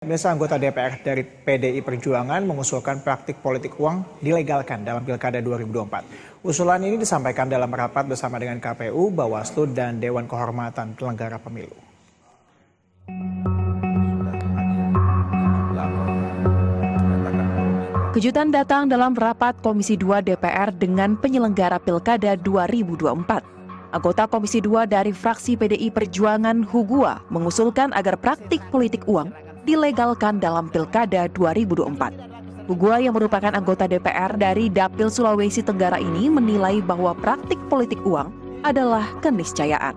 Pemirsa, anggota DPR dari PDI Perjuangan mengusulkan praktik politik uang dilegalkan dalam Pilkada 2024. Usulan ini disampaikan dalam rapat bersama dengan KPU, Bawaslu, dan Dewan Kehormatan Penyelenggara Pemilu. Kejutan datang dalam rapat Komisi 2 DPR dengan penyelenggara Pilkada 2024. Anggota Komisi 2 dari fraksi PDI Perjuangan Hugua mengusulkan agar praktik politik uang dilegalkan dalam Pilkada 2024. Hugua yang merupakan anggota DPR dari Dapil Sulawesi Tenggara ini menilai bahwa praktik politik uang adalah keniscayaan.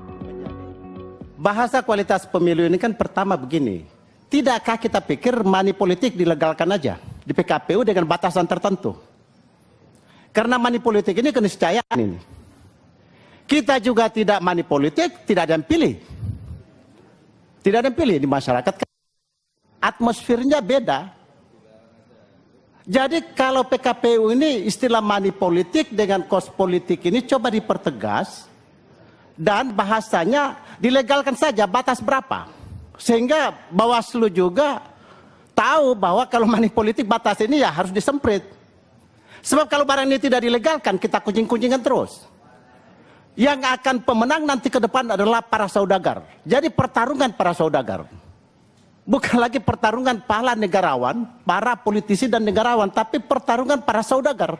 Bahasa kualitas pemilu ini kan pertama begini, tidakkah kita pikir money politik dilegalkan aja di PKPU dengan batasan tertentu? Karena money politik ini keniscayaan ini. Kita juga tidak money politik, tidak ada yang pilih. Tidak ada yang pilih di masyarakat. Atmosfernya beda. Jadi kalau PKPU ini istilah money politik dengan cost politik ini coba dipertegas dan bahasanya dilegalkan saja batas berapa. Sehingga Bawaslu juga tahu bahwa kalau money politik batas ini ya harus disemprit. Sebab kalau barang ini tidak dilegalkan kita kucing-kucingan terus. Yang akan pemenang nanti ke depan adalah para saudagar. Jadi pertarungan para saudagar. Bukan lagi pertarungan para negarawan, para politisi dan negarawan, tapi pertarungan para saudagar.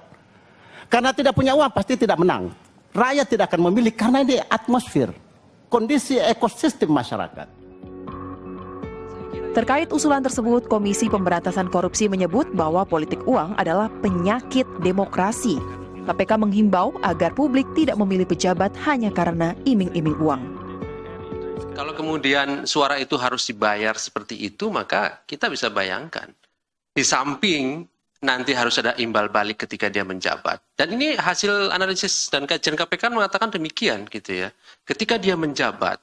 Karena tidak punya uang pasti tidak menang. Rakyat tidak akan memilih karena ini atmosfer, kondisi ekosistem masyarakat. Terkait usulan tersebut, Komisi Pemberantasan Korupsi menyebut bahwa politik uang adalah penyakit demokrasi. KPK menghimbau agar publik tidak memilih pejabat hanya karena iming-iming uang. Kalau kemudian suara itu harus dibayar seperti itu, maka kita bisa bayangkan. Di samping nanti harus ada imbal balik ketika dia menjabat. Dan ini hasil analisis dan kajian KPK mengatakan demikian gitu ya. Ketika dia menjabat,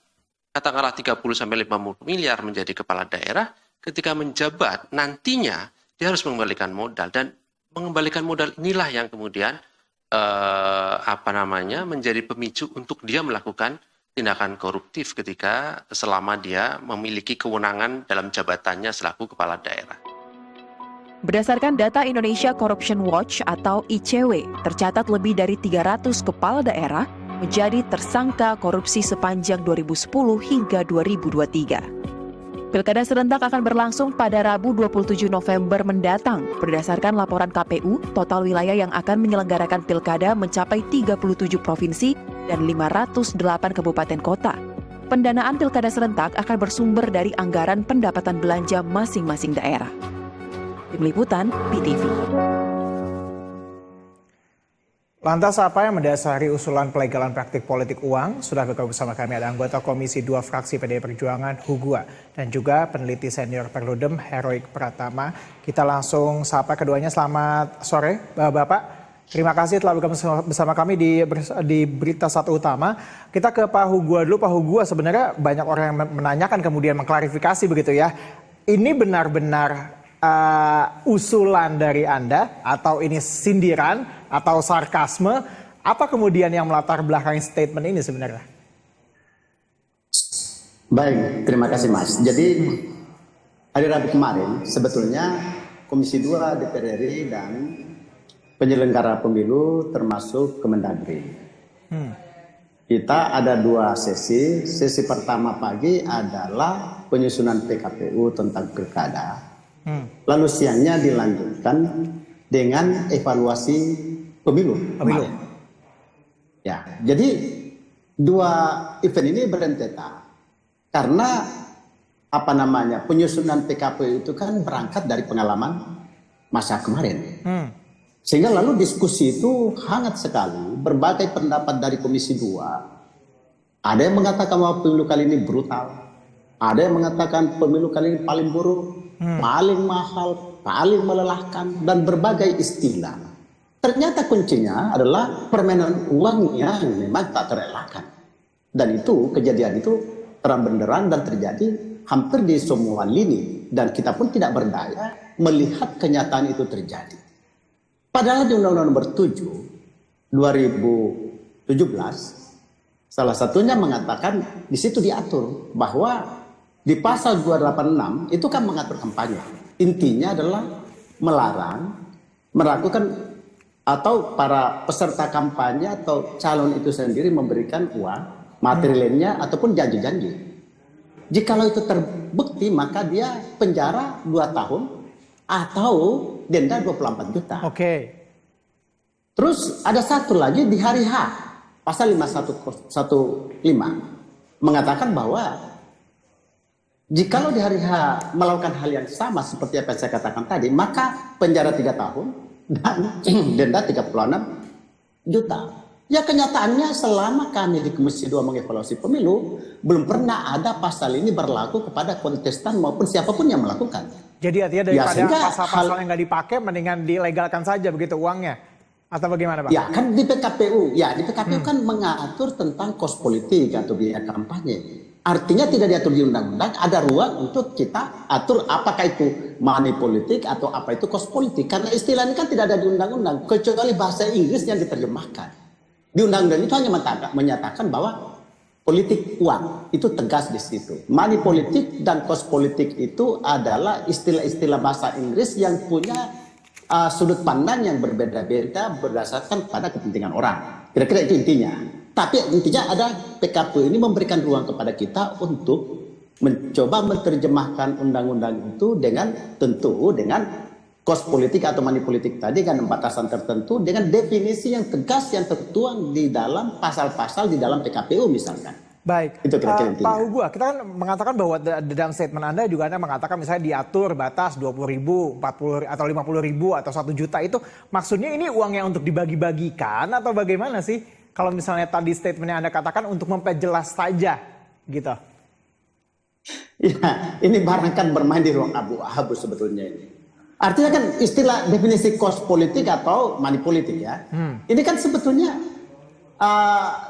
katakanlah 30-50 miliar menjadi kepala daerah, ketika menjabat nantinya dia harus mengembalikan modal. Dan mengembalikan modal inilah yang kemudian menjadi pemicu untuk dia melakukan tindakan koruptif ketika selama dia memiliki kewenangan dalam jabatannya selaku kepala daerah. Berdasarkan data Indonesia Corruption Watch atau ICW, tercatat lebih dari 300 kepala daerah menjadi tersangka korupsi sepanjang 2010 hingga 2023. Pilkada serentak akan berlangsung pada Rabu 27 November mendatang. Berdasarkan laporan KPU, total wilayah yang akan menyelenggarakan pilkada mencapai 37 provinsi dan 508 kabupaten kota. Pendanaan pilkada serentak akan bersumber dari anggaran pendapatan belanja masing-masing daerah. Tim Liputan, BTV. Lantas apa yang mendasari usulan pelegalan praktik politik uang? Sudah bergabung bersama kami ada anggota Komisi 2 fraksi PDI Perjuangan Hugua dan juga peneliti senior Perludem Heroik Pratama. Kita langsung sapa keduanya. Selamat sore Bapak. Terima kasih telah bergabung bersama kami di Berita Satu Utama. Kita ke Pak Hugua dulu. Pak Hugua, sebenarnya banyak orang yang menanyakan kemudian mengklarifikasi begitu ya. Ini benar-benar usulan dari Anda atau ini sindiran atau sarkasme? Apa kemudian yang melatar belakangi statement ini sebenarnya? Baik, terima kasih Mas. Jadi hari Rabu kemarin sebetulnya Komisi 2 DPR RI dan penyelenggara pemilu termasuk Kemendagri. Kita ada dua sesi. Sesi pertama pagi adalah penyusunan PKPU tentang pilkada. Lalu siangnya dilanjutkan dengan evaluasi pemilu. Ya, jadi dua event ini berentetan karena penyusunan PKPU itu kan berangkat dari pengalaman masa kemarin. Sehingga lalu diskusi itu hangat sekali, berbagai pendapat dari Komisi 2. Ada yang mengatakan bahwa pemilu kali ini brutal, ada yang mengatakan pemilu kali ini paling buruk, paling mahal, paling melelahkan, dan berbagai istilah. Ternyata kuncinya adalah permainan uang yang memang tak terelakkan. Dan itu, kejadian itu terang benderang dan terjadi hampir di semua lini. Dan kita pun tidak berdaya melihat kenyataan itu terjadi. Padahal di Undang-Undang Nomor 7 2017 salah satunya mengatakan di situ diatur bahwa Di pasal 286 itu kan mengatur kampanye. Intinya adalah melarang melakukan atau para peserta kampanye atau calon itu sendiri memberikan uang, materi lainnya ataupun janji-janji. Jikalau itu terbukti maka dia penjara 2 tahun atau denda 24 juta. Oke. Terus ada satu lagi di hari H, pasal 5115 mengatakan bahwa jikalau di hari H melakukan hal yang sama seperti apa yang saya katakan tadi, maka penjara 3 tahun dan denda 36 juta. Ya kenyataannya selama kami di Komisi 2 mengevaluasi pemilu, belum pernah ada pasal ini berlaku kepada kontestan maupun siapapun yang melakukan. Jadi artinya daripada pasal-pasal yang nggak dipakai, mendingan dilegalkan saja begitu uangnya? Atau bagaimana Pak? Ya kan di PKPU, kan mengatur tentang kos politik atau biaya kampanye. Artinya tidak diatur di undang-undang, ada ruang untuk kita atur apakah itu money politik atau apa itu kos politik. Karena istilah ini kan tidak ada di undang-undang, kecuali bahasa Inggris yang diterjemahkan. Di undang-undang itu hanya menyatakan bahwa politik uang, itu tegas di situ. Money politik dan kos politik itu adalah istilah-istilah bahasa Inggris yang punya sudut pandang yang berbeda-beda berdasarkan pada kepentingan orang. Kira-kira itu intinya. Tapi intinya ada PKPU ini memberikan ruang kepada kita untuk mencoba menerjemahkan undang-undang itu dengan tentu dengan kos politik atau money politik tadi kan batasan tertentu dengan definisi yang tegas yang tertuang di dalam pasal-pasal di dalam PKPU misalkan. Baik, itu kira-kira intinya. Pak Hugua, kita kan mengatakan bahwa dalam statement Anda juga Anda mengatakan misalnya diatur batas 20.000, 40 atau 50.000 atau 1 juta itu maksudnya ini uangnya untuk dibagi-bagikan atau bagaimana sih? Kalau misalnya tadi statementnya Anda katakan untuk memperjelas saja gitu. Ya, ini barangkali bermain di ruang abu-abu sebetulnya ini. Artinya kan istilah definisi kos politik atau money politik ya. Ini kan sebetulnya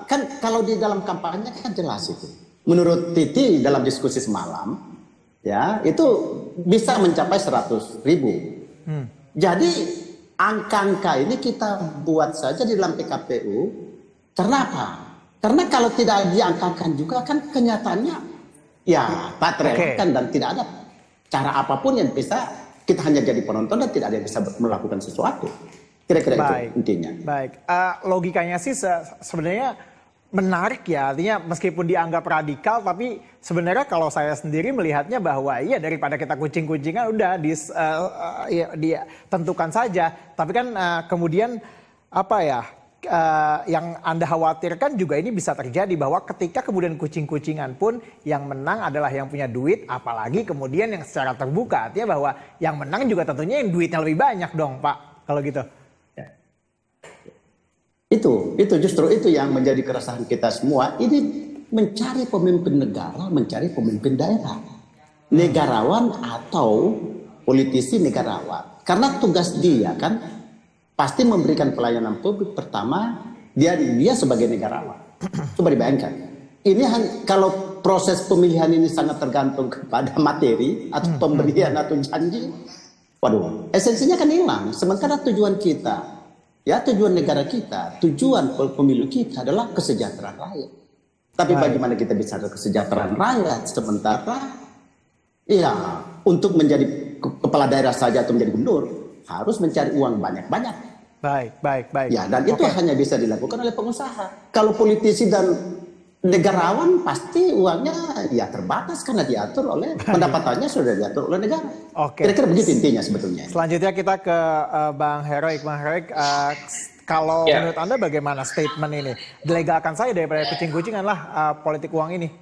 kan kalau di dalam kampanye kan jelas itu. Menurut Titi dalam diskusi semalam ya itu bisa mencapai 100.000. Jadi angka-angka ini kita buat saja di dalam PKPU. Karena apa? Karena kalau tidak diangkakan juga kan kenyataannya ya patriarkan dan tidak ada cara apapun yang bisa kita hanya jadi penonton dan tidak ada yang bisa melakukan sesuatu. Kira-kira itu intinya. Baik, logikanya sih sebenarnya menarik ya, artinya meskipun dianggap radikal tapi sebenarnya kalau saya sendiri melihatnya bahwa iya daripada kita kucing-kucingan udah ditentukan saja. Tapi kan kemudian apa ya? Yang Anda khawatirkan juga ini bisa terjadi bahwa ketika kemudian kucing-kucingan pun yang menang adalah yang punya duit, apalagi kemudian yang secara terbuka, artinya bahwa yang menang juga tentunya yang duitnya lebih banyak dong Pak, kalau gitu. Itu justru itu yang menjadi keresahan kita semua. Ini mencari pemimpin negara, mencari pemimpin daerah, negarawan atau politisi negarawan. Karena tugas dia kan pasti memberikan pelayanan publik pertama dia sebagai negarawan. Coba dibayangkan. Ini kalau proses pemilihan ini sangat tergantung kepada materi atau pemberian atau janji. Waduh, esensinya kan hilang. Sementara tujuan kita, ya tujuan negara kita, tujuan pemilu kita adalah kesejahteraan rakyat. Tapi bagaimana kita bisa kesejahteraan rakyat sementara ya untuk menjadi kepala daerah saja atau menjadi gubernur harus mencari uang banyak-banyak. Baik. Ya, dan itu hanya bisa dilakukan oleh pengusaha. Kalau politisi dan negarawan pasti uangnya ya terbatas karena diatur oleh pendapatannya sudah diatur oleh negara. Kira-kira begitu intinya sebetulnya. Selanjutnya kita ke Bang Heroik. Bang Heroik, kalau menurut Anda bagaimana statement ini? Dilegalkan saja daripada kucing-kucingan lah politik uang ini.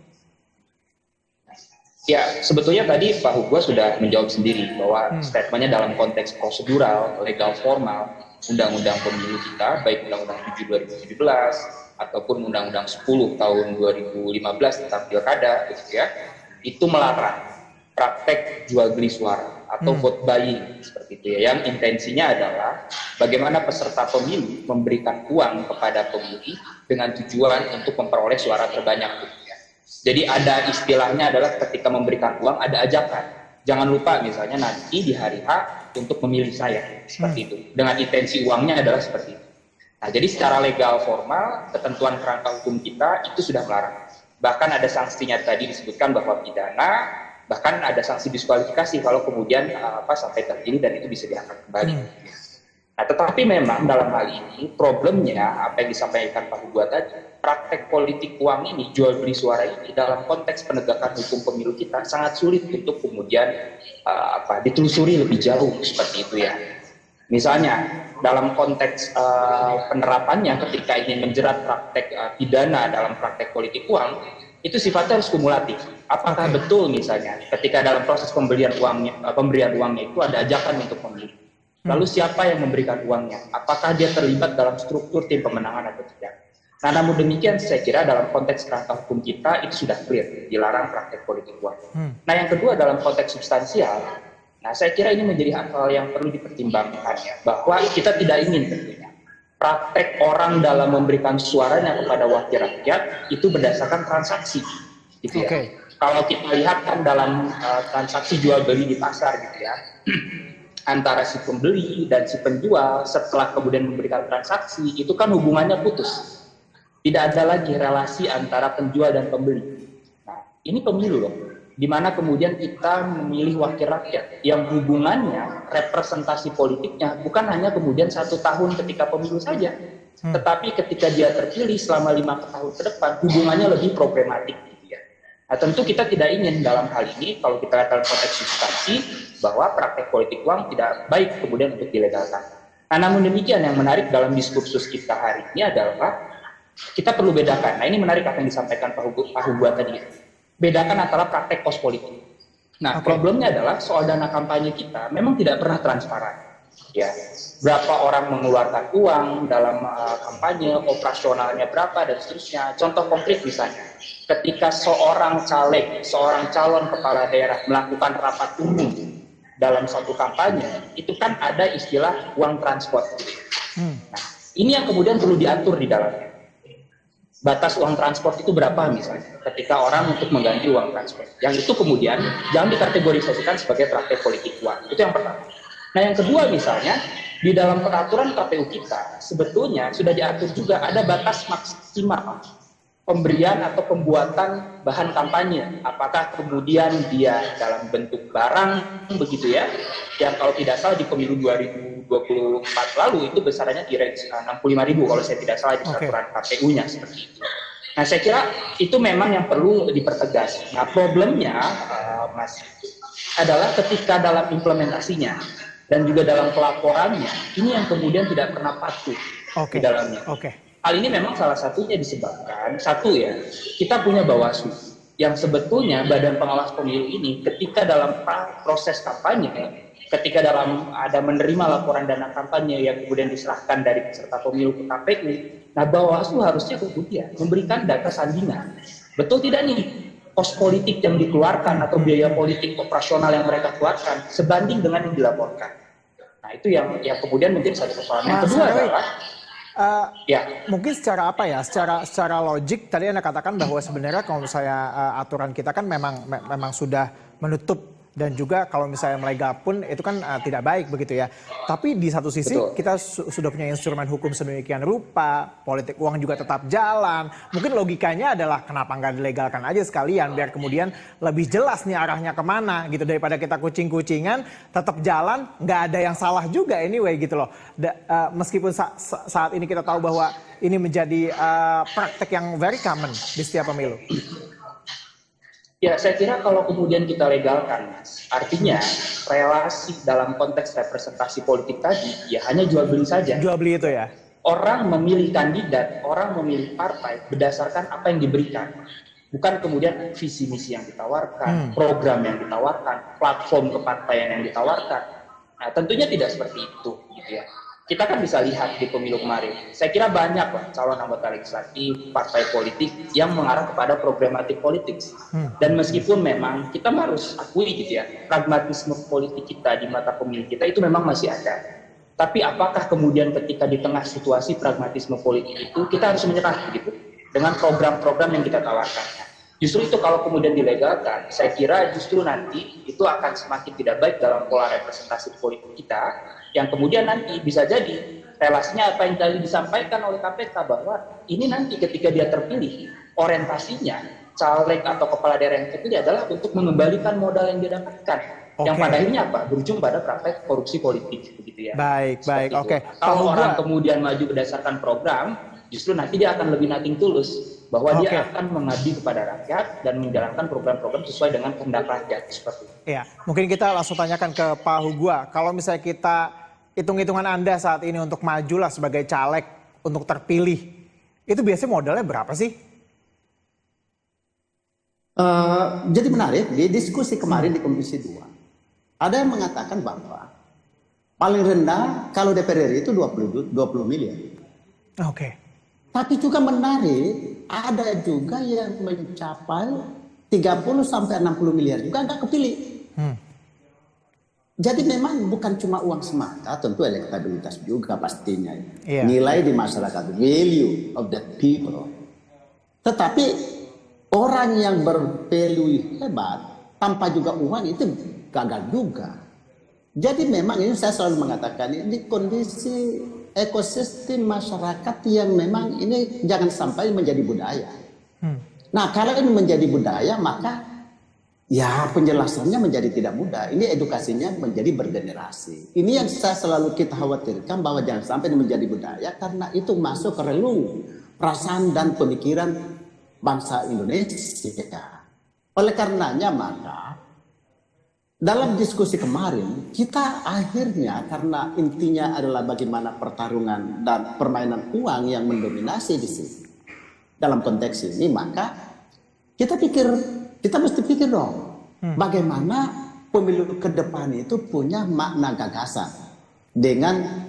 Ya, sebetulnya tadi Pak Hugua sudah menjawab sendiri bahwa statementnya dalam konteks prosedural, legal, formal, Undang-Undang Pemilu kita, baik Undang-Undang 7 2017 ataupun Undang-Undang 10 tahun 2015 tentang pilkada, gitu ya, itu melarang praktek jual beli suara atau vote buying seperti itu ya. Yang intensinya adalah bagaimana peserta pemilu memberikan uang kepada pemilih dengan tujuan untuk memperoleh suara terbanyak. Gitu ya. Jadi ada istilahnya adalah ketika memberikan uang ada ajakan. Jangan lupa misalnya nanti di hari H untuk memilih saya, seperti itu. Dengan intensi uangnya adalah seperti itu. Nah, jadi secara legal formal, ketentuan kerangka hukum kita itu sudah melarang. Bahkan ada sanksinya tadi disebutkan bahwa pidana, bahkan ada sanksi diskualifikasi kalau kemudian sampai terpilih dan itu bisa diangkat kembali. Nah, tetapi memang dalam hal ini problemnya apa yang disampaikan Pak Hugua tadi, praktek politik uang ini, jual beli suara ini dalam konteks penegakan hukum pemilu kita sangat sulit untuk kemudian ditelusuri lebih jauh seperti itu ya. Misalnya dalam konteks penerapannya ketika ingin menjerat praktek pidana dalam praktek politik uang itu sifatnya harus kumulatif. Apakah betul misalnya ketika dalam proses pemberian uangnya itu ada ajakan untuk memilih? Lalu siapa yang memberikan uangnya? Apakah dia terlibat dalam struktur tim pemenangan atau tidak? Nah, namun demikian saya kira dalam konteks kerangka hukum kita itu sudah clear, dilarang praktek politik uang. Nah, yang kedua dalam konteks substansial, nah saya kira ini menjadi hal yang perlu dipertimbangkan ya, bahwa kita tidak ingin tentunya praktek orang dalam memberikan suaranya kepada wakil rakyat itu berdasarkan transaksi, gitu ya. Kalau kita lihat kan dalam transaksi jual beli di pasar gitu ya, antara si pembeli dan si penjual setelah kemudian memberikan transaksi itu kan hubungannya putus, tidak ada lagi relasi antara penjual dan pembeli. Nah, ini pemilu loh, di mana kemudian kita memilih wakil rakyat yang hubungannya representasi politiknya bukan hanya kemudian 1 tahun ketika pemilu saja, tetapi ketika dia terpilih selama 5 tahun ke depan hubungannya lebih problematik. Nah, tentu kita tidak ingin dalam hal ini, kalau kita lihat dalam konteks substansi, bahwa praktek politik uang tidak baik kemudian untuk dilegalkan. Nah, namun demikian yang menarik dalam diskursus kita hari ini adalah kita perlu bedakan. Nah, ini menarik apa yang disampaikan Pak Hugua tadi. Bedakan antara praktek kos politik. Nah, problemnya adalah soal dana kampanye kita memang tidak pernah transparan. Ya, berapa orang mengeluarkan uang dalam kampanye, operasionalnya berapa dan seterusnya. Contoh konkret misalnya, ketika seorang caleg, seorang calon kepala daerah melakukan rapat umum dalam suatu kampanye, itu kan ada istilah uang transport. Nah, ini yang kemudian perlu diatur di dalamnya. Batas uang transport itu berapa misalnya, ketika orang untuk mengganti uang transport. Yang itu kemudian jangan dikategorisasikan sebagai praktek politik uang. Itu yang pertama. Nah, yang kedua misalnya, di dalam peraturan KPU kita sebetulnya sudah diatur juga ada batas maksimal pemberian atau pembuatan bahan kampanye. Apakah kemudian dia dalam bentuk barang begitu ya, yang kalau tidak salah di pemilu 2024 lalu itu besarannya di range 65.000 kalau saya tidak salah di peraturan KPU-nya seperti itu. Nah, saya kira itu memang yang perlu dipertegas. Nah, problemnya Mas adalah ketika dalam implementasinya dan juga dalam pelaporannya, ini yang kemudian tidak pernah patuh di dalamnya. Hal ini memang salah satunya disebabkan, satu ya, kita punya Bawaslu, yang sebetulnya badan pengawas pemilu ini ketika dalam proses kampanye, ketika dalam ada menerima laporan dana kampanye yang kemudian diserahkan dari peserta pemilu ke KPU, nah Bawaslu harusnya kemudian memberikan data sandingan. Betul tidak nih? Kos politik yang dikeluarkan atau biaya politik operasional yang mereka keluarkan sebanding dengan yang dilaporkan. Nah, itu yang kemudian menjadi satu persoalan. Yang kedua adalah mungkin secara apa ya? Secara logik tadi Anda katakan bahwa sebenarnya kalau misalnya aturan kita kan memang sudah menutup, dan juga kalau misalnya melegal pun itu kan tidak baik begitu ya. Tapi di satu sisi kita sudah punya instrumen hukum sedemikian rupa, politik uang juga tetap jalan. Mungkin logikanya adalah kenapa nggak dilegalkan aja sekalian biar kemudian lebih jelas nih arahnya kemana gitu, daripada kita kucing-kucingan tetap jalan, nggak ada yang salah juga anyway gitu loh. Meskipun saat ini kita tahu bahwa ini menjadi praktek yang very common di setiap pemilu. Ya, saya kira kalau kemudian kita legalkan, Mas, artinya relasi dalam konteks representasi politik tadi ya hanya jual beli saja. Jual beli itu ya. Orang memilih kandidat, orang memilih partai berdasarkan apa yang diberikan. Bukan kemudian visi misi yang ditawarkan, program yang ditawarkan, platform kepartaian yang ditawarkan. Nah, tentunya tidak seperti itu, gitu ya. Kita kan bisa lihat di pemilu kemarin, saya kira banyak lah calon anggota legislatif, partai politik yang mengarah kepada programatik politik. Dan meskipun memang kita harus akui gitu ya, pragmatisme politik kita di mata pemilih kita itu memang masih ada. Tapi apakah kemudian ketika di tengah situasi pragmatisme politik itu kita harus menyerah gitu dengan program-program yang kita tawarkan? Justru itu kalau kemudian dilegalkan, saya kira justru nanti itu akan semakin tidak baik dalam pola representasi politik kita, yang kemudian nanti bisa jadi relasinya apa yang tadi disampaikan oleh KPK bahwa ini nanti ketika dia terpilih, orientasinya caleg atau kepala daerah yang terpilih adalah untuk mengembalikan modal yang dia dapatkan. Yang pada akhirnya apa? Berujung pada praktek korupsi politik, begitu ya. Baik, oke. Kalau orang kemudian maju berdasarkan program, justru nanti dia akan lebih nothing tulus, bahwa dia akan mengabdi kepada rakyat dan menjalankan program-program sesuai dengan kehendak rakyat, seperti itu. Iya, mungkin kita langsung tanyakan ke Pak Hugua, kalau misalnya kita hitung-hitungan Anda saat ini untuk majulah sebagai caleg untuk terpilih, itu biasanya modalnya berapa sih? Jadi menarik, di diskusi kemarin di Komisi 2, ada yang mengatakan bahwa paling rendah kalau DPR RI itu 20 miliar. Oke. Tapi juga menarik, ada juga yang mencapai 30 sampai 60 miliar juga nggak kepilih. Jadi memang bukan cuma uang semata, tentu elektabilitas juga pastinya. Yeah. Nilai di masyarakat, value of the people. Tetapi orang yang bervalue hebat tanpa juga uang itu gagal juga. Jadi memang ini saya selalu mengatakan ini kondisi ekosistem masyarakat yang memang ini jangan sampai menjadi budaya. Nah kalau ini menjadi budaya maka ya penjelasannya menjadi tidak mudah. Ini edukasinya menjadi bergenerasi. Ini yang saya selalu kita khawatirkan bahwa jangan sampai ini menjadi budaya karena itu masuk ke relung perasaan dan pemikiran bangsa Indonesia. Oleh karenanya maka dalam diskusi kemarin kita akhirnya karena intinya adalah bagaimana pertarungan dan permainan uang yang mendominasi di sini. Dalam konteks ini maka kita mesti pikir dong bagaimana pemilu ke depan itu punya makna gagasan dengan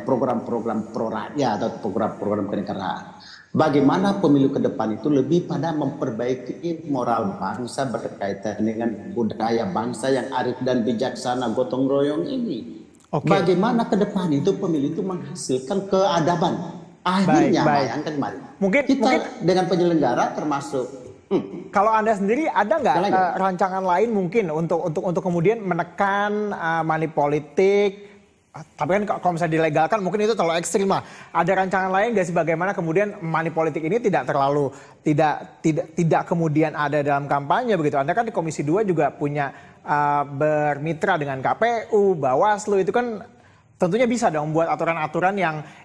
program-program pro rakyat atau program-program kenegaraan. Bagaimana pemilu ke depan itu lebih pada memperbaiki moral bangsa berkaitan dengan budaya bangsa yang arif dan bijaksana gotong royong ini. Bagaimana ke depan itu pemilu itu menghasilkan keadaban. Akhirnya bayangkan kemarin. Mungkin dengan penyelenggara termasuk. Kalau Anda sendiri ada nggak rancangan lain mungkin untuk kemudian menekan money politik? Tapi kan kalau misalnya dilegalkan mungkin itu terlalu ekstrim lah. Ada rancangan lain nggak sih bagaimana kemudian money politik ini tidak kemudian ada dalam kampanye begitu? Anda kan di Komisi 2 juga punya bermitra dengan KPU, Bawaslu, itu kan tentunya bisa dong membuat aturan-aturan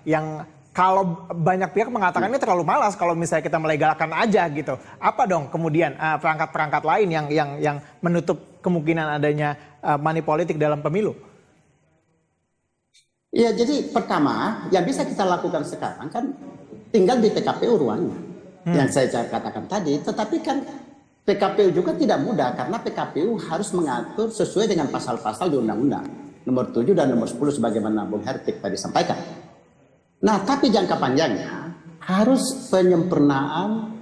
yang kalau banyak pihak mengatakan ini terlalu malas kalau misalnya kita melegalkan aja gitu. Apa dong kemudian perangkat-perangkat lain yang menutup kemungkinan adanya money politik dalam pemilu? Ya, jadi pertama yang bisa kita lakukan sekarang kan tinggal di PKPU ruangnya yang saya katakan tadi. Tetapi kan PKPU juga tidak mudah karena PKPU harus mengatur sesuai dengan pasal-pasal di Undang-Undang nomor 7 dan nomor 10 sebagaimana Bung Hertik tadi sampaikan. Nah, tapi jangka panjangnya harus penyempurnaan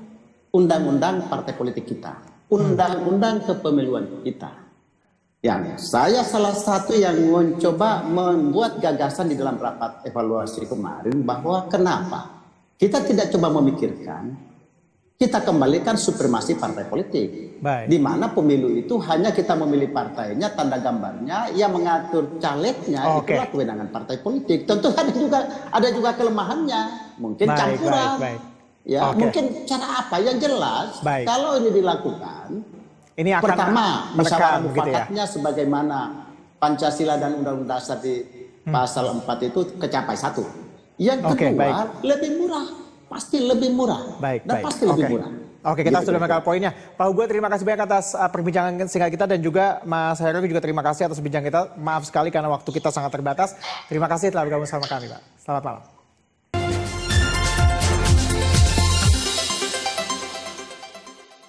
undang-undang partai politik kita, undang-undang kepemiluan kita. Yang saya salah satu yang mencoba membuat gagasan di dalam rapat evaluasi kemarin bahwa kenapa kita tidak coba memikirkan kita kembalikan supremasi partai politik. Di mana pemilu itu hanya kita memilih partainya, tanda gambarnya, yang mengatur calegnya, itulah kewenangan partai politik. Tentu ada juga kelemahannya, mungkin campuran. Mungkin cara apa yang jelas kalau ini dilakukan. Ini akan pertama, musyawarah mufakatnya sebagaimana Pancasila dan Undang-Undang Dasar di pasal 4 itu kecapai satu. Yang kedua, lebih murah. Pasti lebih murah. Pasti lebih murah. Oke, kita sudah menangkap poinnya. Pak Hugua, terima kasih banyak atas perbincangan singkat kita dan juga Mas Heru juga terima kasih atas perbincangan kita. Maaf sekali karena waktu kita sangat terbatas. Terima kasih telah bergabung sama kami, Pak. Selamat malam.